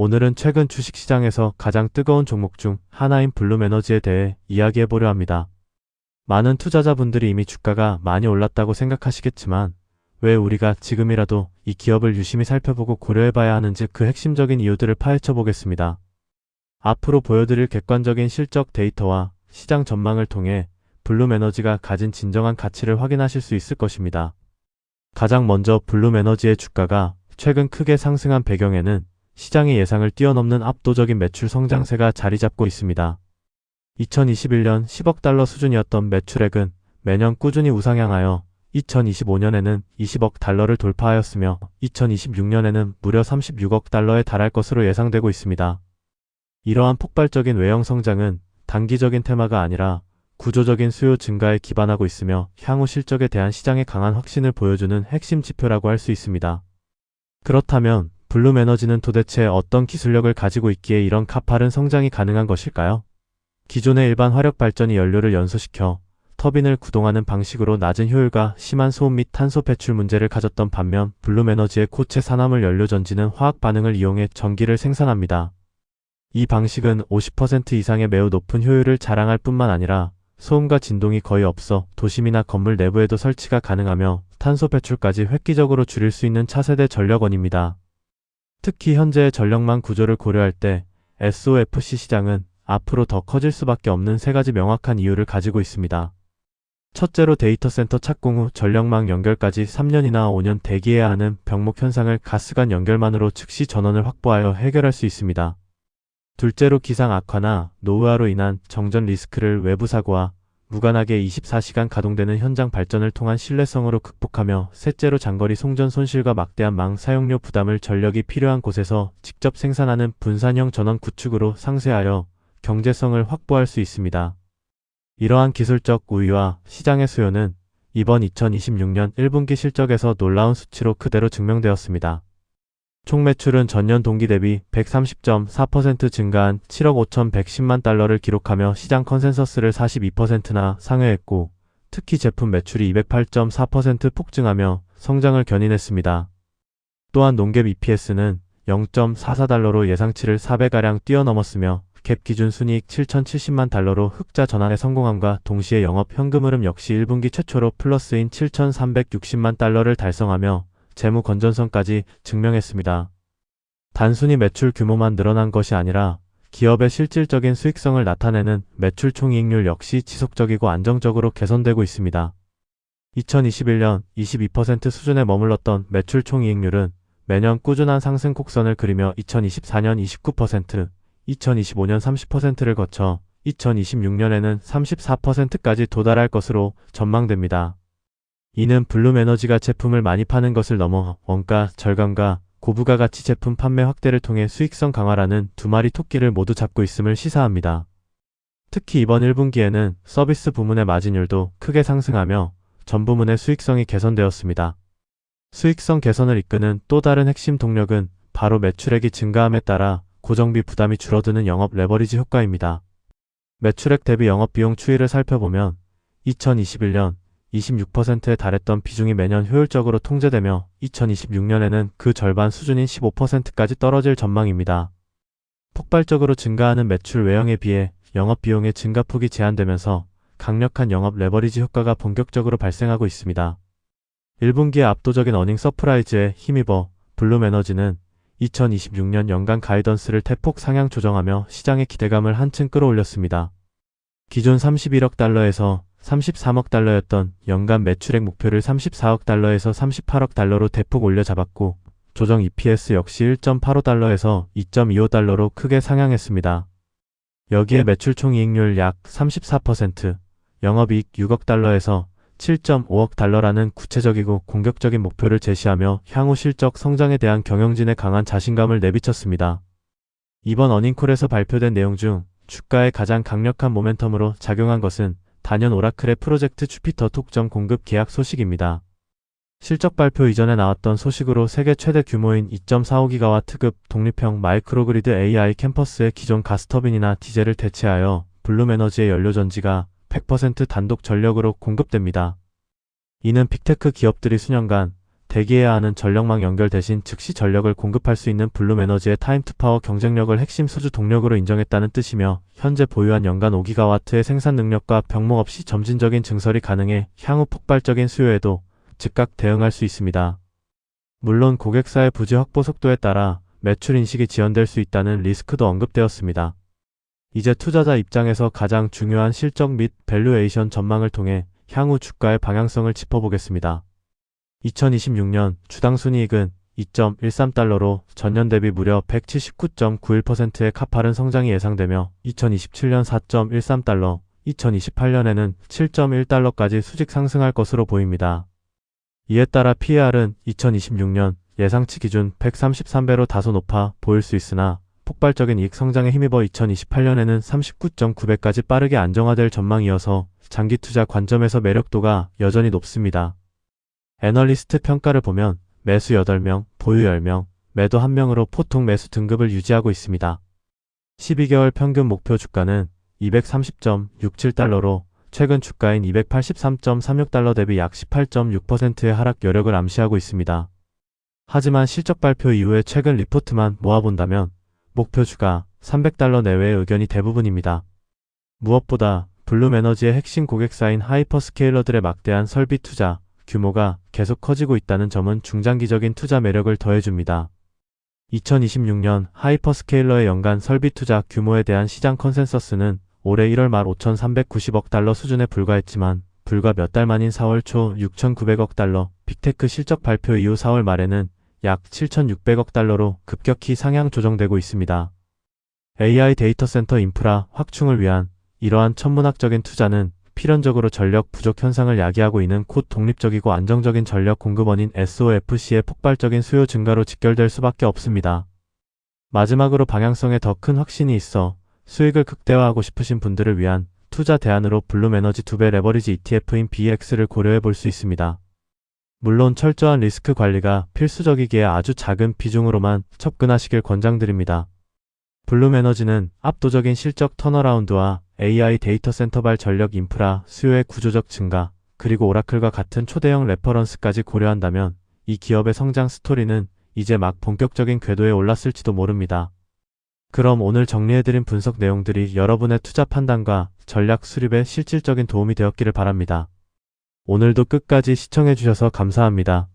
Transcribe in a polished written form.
오늘은 최근 주식시장에서 가장 뜨거운 종목 중 하나인 블룸에너지에 대해 이야기해보려 합니다. 많은 투자자분들이 이미 주가가 많이 올랐다고 생각하시겠지만 왜 우리가 지금이라도 이 기업을 유심히 살펴보고 고려해봐야 하는지 그 핵심적인 이유들을 파헤쳐 보겠습니다. 앞으로 보여드릴 객관적인 실적 데이터와 시장 전망을 통해 블룸에너지가 가진 진정한 가치를 확인하실 수 있을 것입니다. 가장 먼저 블룸에너지의 주가가 최근 크게 상승한 배경에는 시장의 예상을 뛰어넘는 압도적인 매출 성장세가 자리 잡고 있습니다. 2021년 10억 달러 수준이었던 매출액은 매년 꾸준히 우상향하여 2025년에는 20억 달러를 돌파하였으며 2026년에는 무려 36억 달러에 달할 것으로 예상되고 있습니다. 이러한 폭발적인 외형 성장은 단기적인 테마가 아니라 구조적인 수요 증가에 기반하고 있으며 향후 실적에 대한 시장의 강한 확신을 보여주는 핵심 지표라고 할 수 있습니다. 그렇다면 블룸에너지는 도대체 어떤 기술력을 가지고 있기에 이런 가파른 성장이 가능한 것일까요? 기존의 일반 화력 발전이 연료를 연소시켜 터빈을 구동하는 방식으로 낮은 효율과 심한 소음 및 탄소 배출 문제를 가졌던 반면 블룸에너지의 고체 산화물 연료 전지는 화학 반응을 이용해 전기를 생산합니다. 이 방식은 50% 이상의 매우 높은 효율을 자랑할 뿐만 아니라 소음과 진동이 거의 없어 도심이나 건물 내부에도 설치가 가능하며 탄소 배출까지 획기적으로 줄일 수 있는 차세대 전력원입니다. 특히 현재의 전력망 구조를 고려할 때 SOFC 시장은 앞으로 더 커질 수밖에 없는 세 가지 명확한 이유를 가지고 있습니다. 첫째로 데이터 센터 착공 후 전력망 연결까지 3년이나 5년 대기해야 하는 병목 현상을 가스관 연결만으로 즉시 전원을 확보하여 해결할 수 있습니다. 둘째로 기상 악화나 노후화로 인한 정전 리스크를 외부 사고와 무관하게 24시간 가동되는 현장 발전을 통한 신뢰성으로 극복하며 셋째로 장거리 송전 손실과 막대한 망 사용료 부담을 전력이 필요한 곳에서 직접 생산하는 분산형 전원 구축으로 상쇄하여 경제성을 확보할 수 있습니다. 이러한 기술적 우위와 시장의 수요는 이번 2026년 1분기 실적에서 놀라운 수치로 그대로 증명되었습니다. 총 매출은 전년 동기 대비 130.4% 증가한 7억 5,110만 달러를 기록하며 시장 컨센서스를 42%나 상회했고 특히 제품 매출이 208.4% 폭증하며 성장을 견인했습니다. 또한 논갭 EPS는 0.44달러로 예상치를 4배가량 뛰어넘었으며 갭 기준 순이익 7,070만 달러로 흑자 전환에 성공함과 동시에 영업 현금 흐름 역시 1분기 최초로 플러스인 7,360만 달러를 달성하며 재무 건전성까지 증명했습니다. 단순히 매출 규모만 늘어난 것이 아니라 기업의 실질적인 수익성을 나타내는 매출 총이익률 역시 지속적이고 안정적으로 개선되고 있습니다. 2021년 22% 수준에 머물렀던 매출 총이익률은 매년 꾸준한 상승 곡선을 그리며 2024년 29%, 2025년 30%를 거쳐 2026년에는 34%까지 도달할 것으로 전망됩니다. 이는 블룸에너지가 제품을 많이 파는 것을 넘어 원가 절감과 고부가 가치 제품 판매 확대를 통해 수익성 강화라는 두 마리 토끼를 모두 잡고 있음을 시사합니다. 특히 이번 1분기에는 서비스 부문의 마진율도 크게 상승하며 전 부문의 수익성이 개선되었습니다. 수익성 개선을 이끄는 또 다른 핵심 동력은 바로 매출액이 증가함에 따라 고정비 부담이 줄어드는 영업 레버리지 효과입니다. 매출액 대비 영업비용 추이를 살펴보면 2021년 26%에 달했던 비중이 매년 효율적으로 통제되며 2026년에는 그 절반 수준인 15%까지 떨어질 전망입니다. 폭발적으로 증가하는 매출 외형에 비해 영업비용의 증가폭이 제한되면서 강력한 영업 레버리지 효과가 본격적으로 발생하고 있습니다. 1분기의 압도적인 어닝 서프라이즈에 힘입어 블룸에너지는 2026년 연간 가이던스를 대폭 상향 조정하며 시장의 기대감을 한층 끌어올렸습니다. 기존 31억 달러에서 33억 달러였던 연간 매출액 목표를 34억 달러에서 38억 달러로 대폭 올려 잡았고 조정 EPS 역시 1.85달러에서 2.25달러로 크게 상향했습니다. 여기에 매출 총이익률 약 34%, 영업이익 6억 달러에서 7.5억 달러라는 구체적이고 공격적인 목표를 제시하며 향후 실적 성장에 대한 경영진의 강한 자신감을 내비쳤습니다. 이번 어닝콜에서 발표된 내용 중 주가에 가장 강력한 모멘텀으로 작용한 것은 단연 오라클의 프로젝트 주피터 톡점 공급 계약 소식입니다. 실적 발표 이전에 나왔던 소식으로 세계 최대 규모인 2.45기가와트 특급 독립형 마이크로그리드 AI 캠퍼스의 기존 가스터빈이나 디젤을 대체하여 블룸에너지의 연료전지가 100% 단독 전력으로 공급됩니다. 이는 빅테크 기업들이 수년간 대기해야 하는 전력망 연결 대신 즉시 전력을 공급할 수 있는 블룸에너지의 타임투파워 경쟁력을 핵심 수주 동력으로 인정했다는 뜻이며 현재 보유한 연간 5기가와트의 생산 능력과 병목 없이 점진적인 증설이 가능해 향후 폭발적인 수요에도 즉각 대응할 수 있습니다. 물론 고객사의 부지 확보 속도에 따라 매출 인식이 지연될 수 있다는 리스크도 언급되었습니다. 이제 투자자 입장에서 가장 중요한 실적 및 밸류에이션 전망을 통해 향후 주가의 방향성을 짚어보겠습니다. 2026년 주당 순이익은 2.13달러로 전년 대비 무려 179.91%의 가파른 성장이 예상되며 2027년 4.13달러, 2028년에는 7.1달러까지 수직 상승할 것으로 보입니다. 이에 따라 PER은 2026년 예상치 기준 133배로 다소 높아 보일 수 있으나 폭발적인 이익 성장에 힘입어 2028년에는 39.9배까지 빠르게 안정화될 전망이어서 장기 투자 관점에서 매력도가 여전히 높습니다. 애널리스트 평가를 보면 매수 8명, 보유 10명, 매도 1명으로 보통 매수 등급을 유지하고 있습니다. 12개월 평균 목표 주가는 230.67달러로 최근 주가인 283.36달러 대비 약 18.6%의 하락 여력을 암시하고 있습니다. 하지만 실적 발표 이후에 최근 리포트만 모아본다면 목표 주가 300달러 내외의 의견이 대부분입니다. 무엇보다 블룸에너지의 핵심 고객사인 하이퍼스케일러들의 막대한 설비 투자 규모가 계속 커지고 있다는 점은 중장기적인 투자 매력을 더해줍니다. 2026년 하이퍼스케일러의 연간 설비 투자 규모에 대한 시장 컨센서스는 올해 1월 말 5,390억 달러 수준에 불과했지만 불과 몇 달 만인 4월 초 6,900억 달러, 빅테크 실적 발표 이후 4월 말에는 약 7,600억 달러로 급격히 상향 조정되고 있습니다. AI 데이터 센터 인프라 확충을 위한 이러한 천문학적인 투자는 필연적으로 전력 부족 현상을 야기하고 있는 곧 독립적이고 안정적인 전력 공급원인 SOFC의 폭발적인 수요 증가로 직결될 수밖에 없습니다. 마지막으로 방향성에 더 큰 확신이 있어 수익을 극대화하고 싶으신 분들을 위한 투자 대안으로 블룸에너지 2배 레버리지 ETF인 BX를 고려해 볼 수 있습니다. 물론 철저한 리스크 관리가 필수적이기에 아주 작은 비중으로만 접근하시길 권장드립니다. 블룸에너지는 압도적인 실적 턴어라운드와 AI 데이터 센터발 전력 인프라 수요의 구조적 증가, 그리고 오라클과 같은 초대형 레퍼런스까지 고려한다면 이 기업의 성장 스토리는 이제 막 본격적인 궤도에 올랐을지도 모릅니다. 그럼 오늘 정리해드린 분석 내용들이 여러분의 투자 판단과 전략 수립에 실질적인 도움이 되었기를 바랍니다. 오늘도 끝까지 시청해주셔서 감사합니다.